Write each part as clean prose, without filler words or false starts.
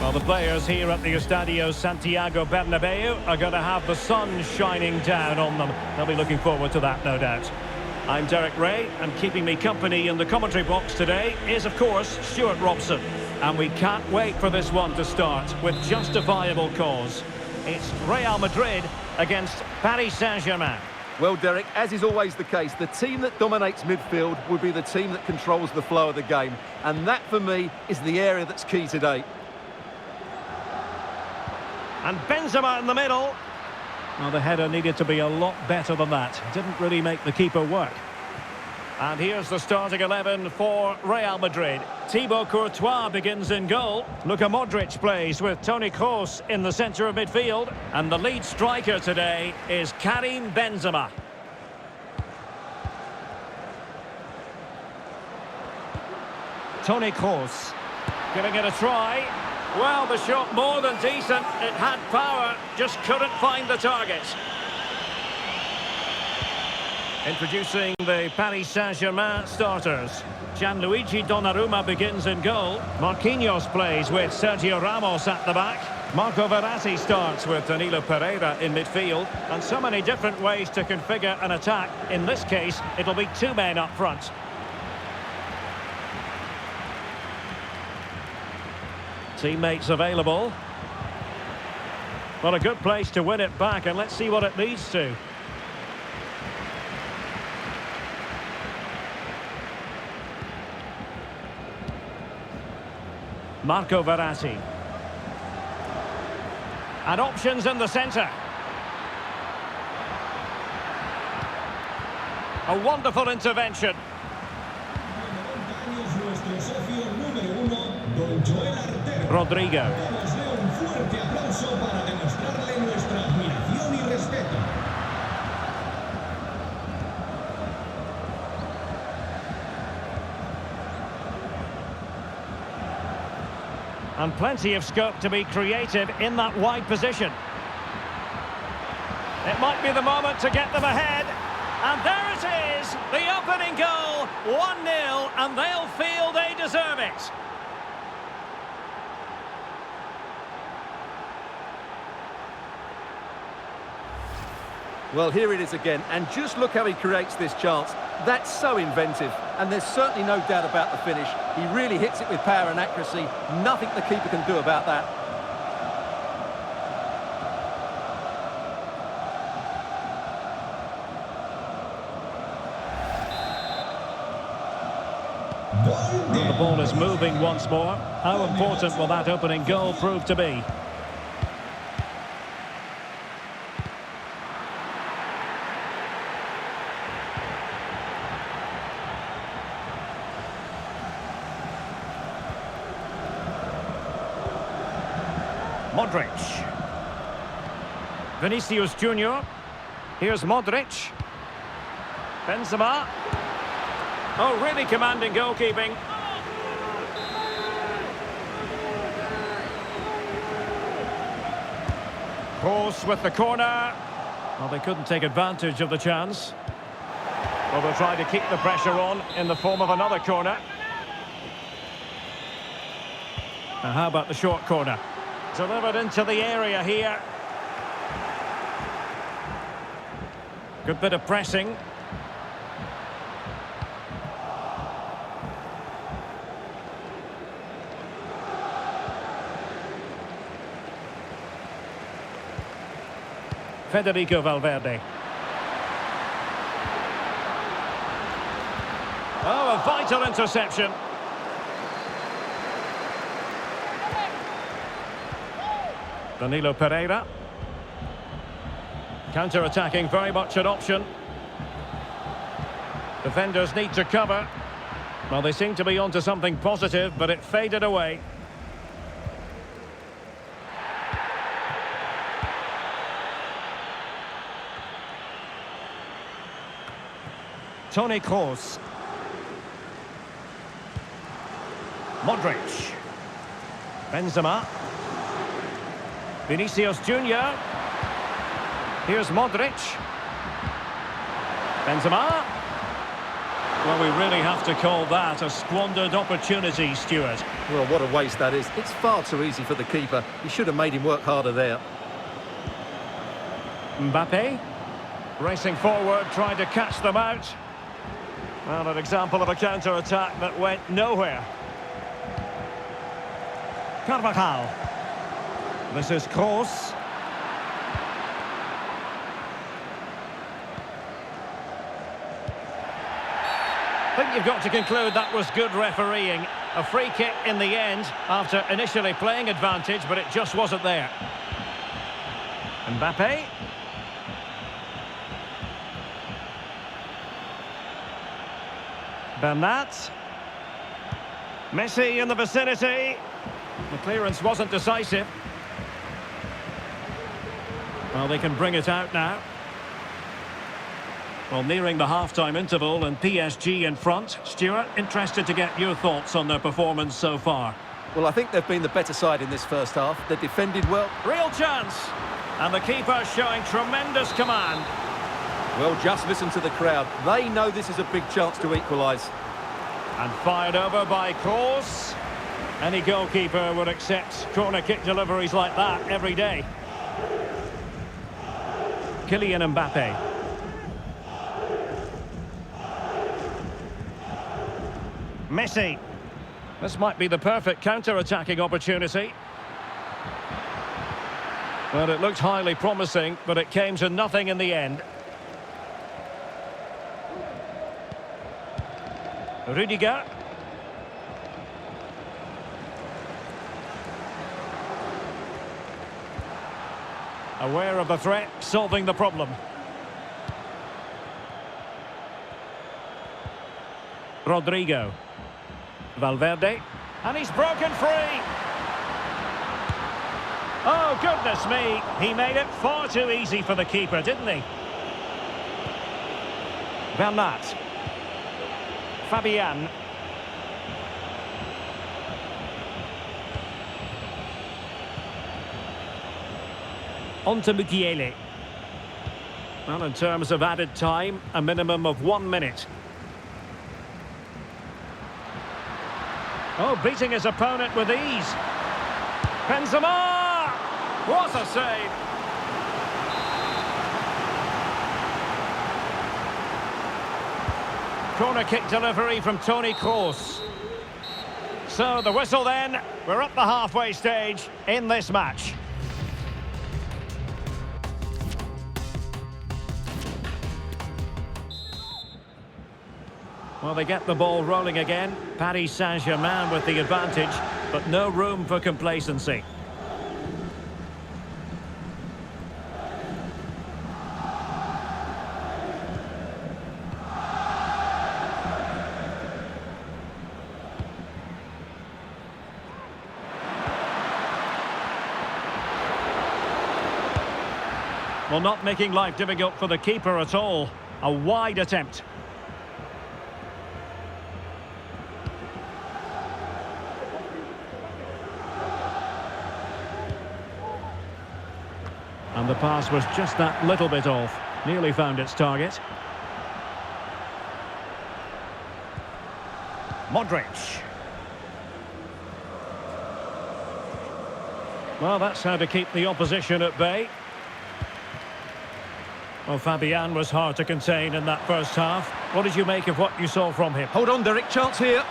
Well, the players here at the Estadio Santiago Bernabeu are going to have the sun shining down on them. They'll be looking forward to that, no doubt. I'm Derek Ray, and keeping me company in the commentary box today is, of course, Stuart Robson. And we can't wait for this one to start with justifiable cause. It's Real Madrid against Paris Saint-Germain. Well, Derek, as is always the case, the team that dominates midfield will be the team that controls the flow of the game. And that, for me, is the area that's key today. And Benzema in the middle. Well, the header needed to be a lot better than that. Didn't really make the keeper work. And here's the starting 11 for Real Madrid. Thibaut Courtois begins in goal. Luka Modric plays with Toni Kroos in the centre of midfield. And the lead striker today is Karim Benzema. Toni Kroos giving it a try. Well, the shot more than decent. It had power, just couldn't find the target. Introducing the Paris Saint-Germain starters. Gianluigi Donnarumma begins in goal. Marquinhos plays with Sergio Ramos at the back. Marco Verratti starts with Danilo Pereira in midfield. And so many different ways to configure an attack. In this case, it'll be two men up front. Teammates available. Well, a good place to win it back, and let's see what it leads to. Marco Verratti. And options in the centre. A wonderful intervention. Rodrigo. And plenty of scope to be creative in that wide position. It might be the moment to get them ahead. And there it is, the opening goal, 1-0, and they'll feel they deserve it. Well, here it is again, and just look how he creates this chance. That's so inventive, and there's certainly no doubt about the finish. He really hits it with power and accuracy. Nothing the keeper can do about that. And the ball is moving once more. How important will that opening goal prove to be? Modric. Vinicius Junior. Here's Modric. Benzema. Oh, really commanding goalkeeping. Kroos with the corner. Well, they couldn't take advantage of the chance. Well, they'll try to keep the pressure on in the form of another corner. Now, how about the short corner? Delivered into the area here. Good bit of pressing. Federico Valverde. Oh, a vital interception. Danilo Pereira. Counter-attacking, very much an option. Defenders need to cover. Well, they seem to be onto something positive, but it faded away. Toni Kroos. Modric. Benzema. Vinicius Junior. Here's Modric. Benzema. Well, we really have to call that a squandered opportunity, Stuart. Well, what a waste that is. It's far too easy for the keeper. He should have made him work harder there. Mbappe, racing forward, trying to catch them out. Well, an example of a counter-attack that went nowhere. Carvajal. This is Kroos. I think you've got to conclude that was good refereeing. A free kick in the end after initially playing advantage, but it just wasn't there. Mbappe. Bernat. Messi in the vicinity. The clearance wasn't decisive. Well, they can bring it out now. Well, nearing the half-time interval and PSG in front. Stuart, interested to get your thoughts on their performance so far. Well, I think they've been the better side in this first half. They defended well. Real chance. And the keeper showing tremendous command. Well, just listen to the crowd. They know this is a big chance to equalise. And fired over by Kroos. Any goalkeeper would accept corner kick deliveries like that every day. Kylian Mbappe. Messi. This might be the perfect counter-attacking opportunity. Well, it looked highly promising, but it came to nothing in the end. Rudiger. Aware of the threat, solving the problem. Rodrigo. Valverde. And he's broken free. Oh, goodness me. He made it far too easy for the keeper, didn't he? Bernat. Fabian. On to Mukiele. Well, in terms of added time, a minimum of 1 minute. Oh, beating his opponent with ease. Benzema! What a save! Corner kick delivery from Toni Kroos. So the whistle then. We're up the halfway stage in this match. Well, they get the ball rolling again. Paris Saint-Germain with the advantage, but no room for complacency. Well, not making life difficult for the keeper at all. A wide attempt. And the pass was just that little bit off. Nearly found its target. Modric. Well, that's how to keep the opposition at bay. Well, Fabian was hard to contain in that first half. What did you make of what you saw from him? Hold on, Derek, chance here.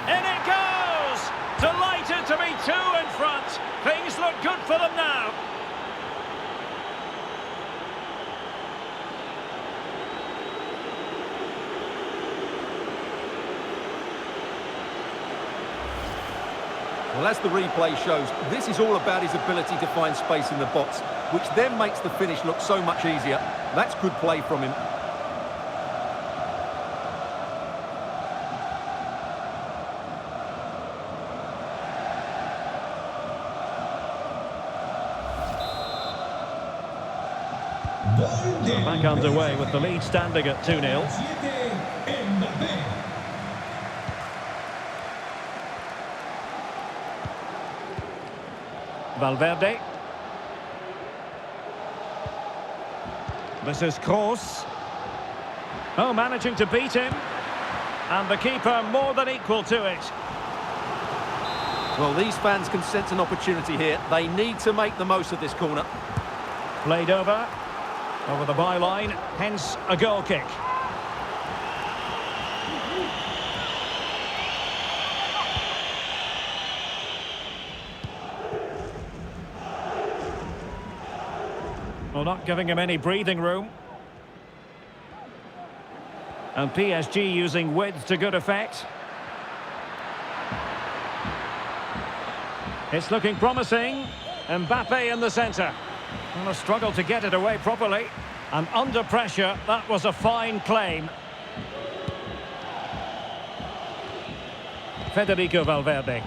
In it goes! Delighted to be two in front. Things look good for them now. Well, as the replay shows, this is all about his ability to find space in the box, which then makes the finish look so much easier. That's good play from him. Back underway with the lead standing at 2-0. Valverde. This is Kroos. Oh, managing to beat him. And the keeper more than equal to it. Well, these fans can sense an opportunity here. They need to make the most of this corner. Played over the byline, hence a goal kick. Well, not giving him any breathing room. And PSG using width to good effect. It's looking promising. Mbappe in the centre. And a struggle to get it away properly. And under pressure, that was a fine claim. Federico Valverde.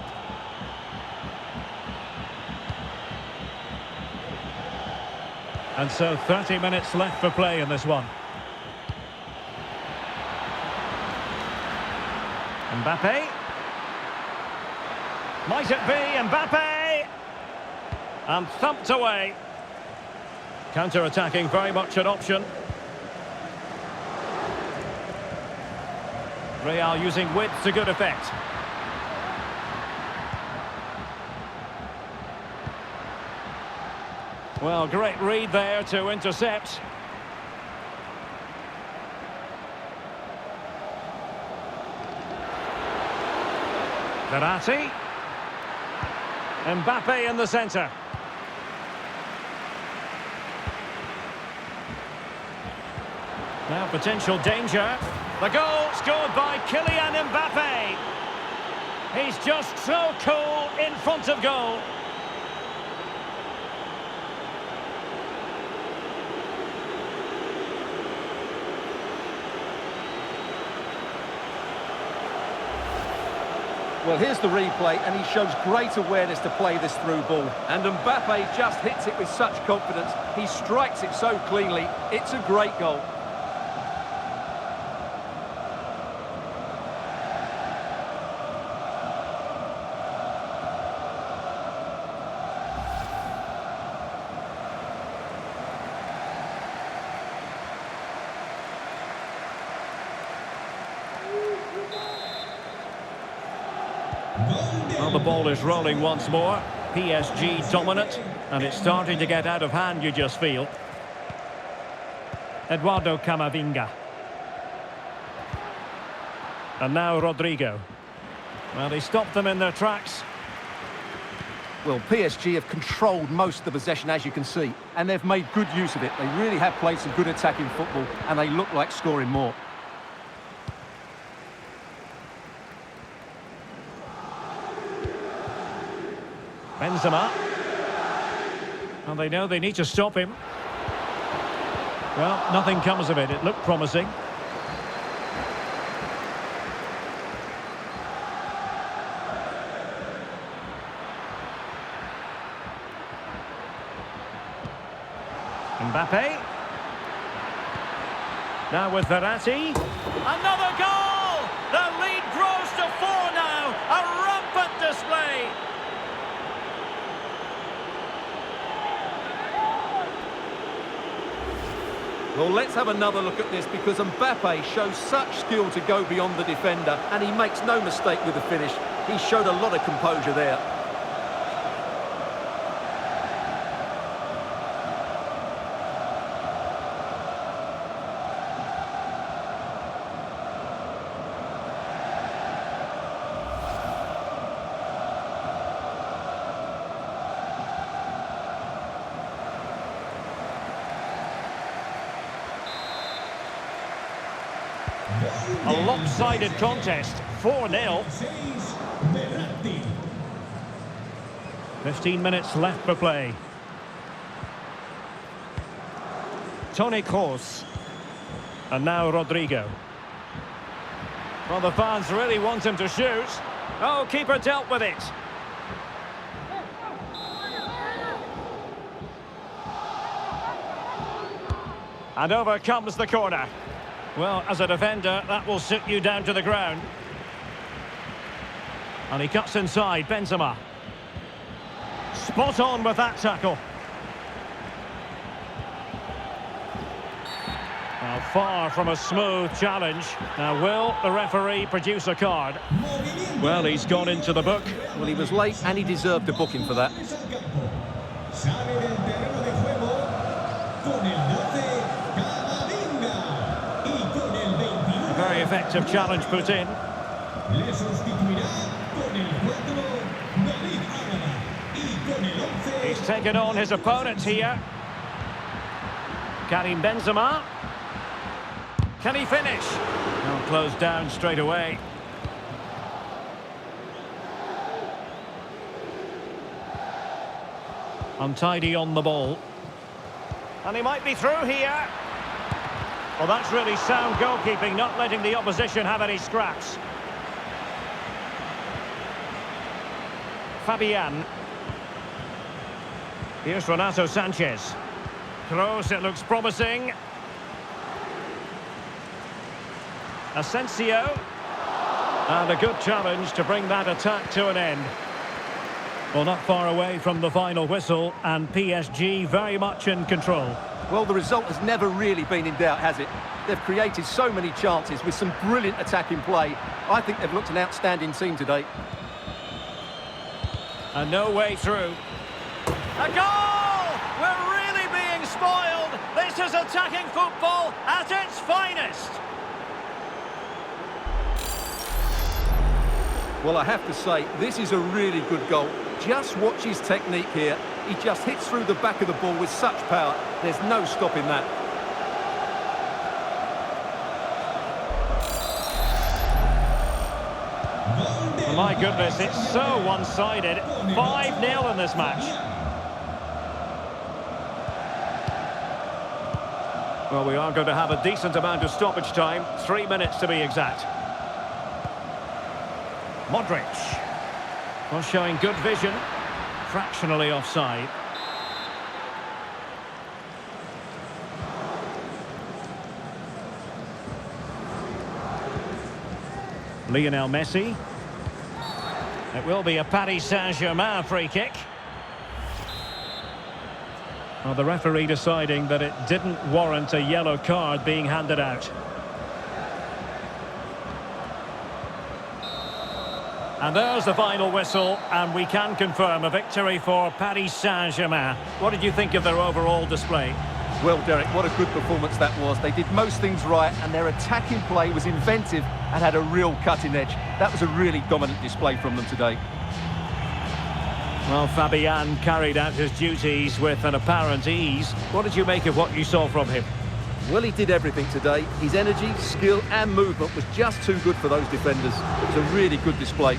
And so 30 minutes left for play in this one. Mbappe. Might it be Mbappe? And thumped away. Counter-attacking, very much an option. Real using width to good effect. Well, great read there to intercept. Verratti. Mbappe in the centre. Now potential danger. The goal scored by Kylian Mbappe. He's just so cool in front of goal. Well, here's the replay, and he shows great awareness to play this through ball. And Mbappe just hits it with such confidence. He strikes it so cleanly. It's a great goal. Well, the ball is rolling once more. PSG dominant, and it's starting to get out of hand, you just feel. Eduardo Camavinga. And now Rodrigo. Well, he stopped them in their tracks. Well, PSG have controlled most of the possession, as you can see, and they've made good use of it. They really have played some good attacking football, and they look like scoring more. Benzema. And they know they need to stop him. Well, nothing comes of it. It looked promising. Mbappe. Now with Verratti. Another goal! The lead grows to 4 now. A rampant display. Well, let's have another look at this, because Mbappe shows such skill to go beyond the defender, and he makes no mistake with the finish. He showed a lot of composure there. A lopsided contest, 4-0. 15 minutes left for play. Toni Kroos. And now Rodrigo. Well, the fans really want him to shoot. Oh, keeper dealt with it. And over comes the corner. Well, as a defender, that will sit you down to the ground. And he cuts inside, Benzema. Spot on with that tackle. Well, far from a smooth challenge. Now, will the referee produce a card? Well, he's gone into the book. Well, he was late and he deserved a booking for that. A very effective challenge put in. He's taken on his opponent here. Karim Benzema. Can he finish? Well, closed down straight away. Untidy on the ball. And he might be through here. Well, that's really sound goalkeeping, not letting the opposition have any scraps. Fabian. Here's Renato Sanchez. Close, it looks promising. Asensio. And a good challenge to bring that attack to an end. Well, not far away from the final whistle, and PSG very much in control. Well, the result has never really been in doubt, has it? They've created so many chances with some brilliant attacking play. I think they've looked an outstanding team today. And no way through. A goal! We're really being spoiled. This is attacking football at its finest. Well, I have to say, this is a really good goal. Just watch his technique here. He just hits through the back of the ball with such power. There's no stopping that. Well, my goodness, it's so one-sided. 5-0 in this match. Well, we are going to have a decent amount of stoppage time. 3 minutes to be exact. Modric. Well, showing good vision. Fractionally offside. Lionel Messi. It will be a Paris Saint-Germain free kick. Well, the referee deciding that it didn't warrant a yellow card being handed out. And there's the final whistle, and we can confirm a victory for Paris Saint-Germain. What did you think of their overall display? Well, Derek, what a good performance that was. They did most things right, and their attacking play was inventive and had a real cutting edge. That was a really dominant display from them today. Well, Fabian carried out his duties with an apparent ease. What did you make of what you saw from him? Well, he did everything today. His energy, skill and movement was just too good for those defenders. It was a really good display.